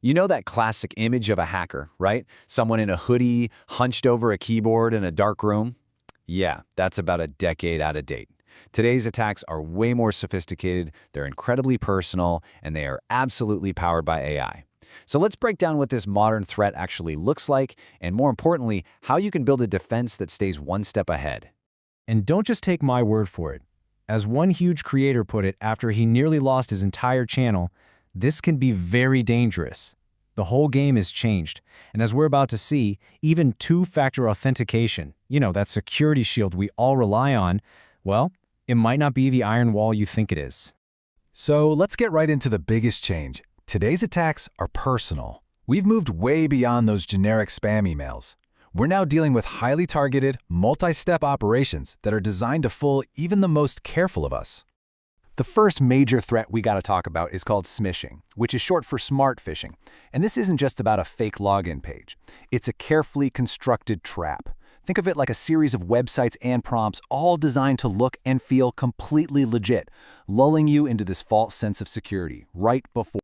You know that classic image of a hacker, right? Someone in a hoodie, hunched over a keyboard in a dark room? Yeah, that's about a decade out of date. Today's attacks are way more sophisticated, they're incredibly personal, and they are absolutely powered by AI. So let's break down what this modern threat actually looks like, and more importantly, how you can build a defense that stays one step ahead. And don't just take my word for it. As one huge creator put it after he nearly lost his entire channel, this can be very dangerous. The whole game is changed, and as we're about to see, even two-factor authentication, that security shield we all rely on, well, it might not be the iron wall you think it is. So let's get right into the biggest change. Today's attacks are personal. We've moved way beyond those generic spam emails. We're now dealing with highly targeted, multi-step operations that are designed to fool even the most careful of us. The first major threat we gotta talk about is called smishing, which is short for smart phishing. And this isn't just about a fake login page. It's a carefully constructed trap. Think of it like a series of websites and prompts all designed to look and feel completely legit, lulling you into this false sense of security right before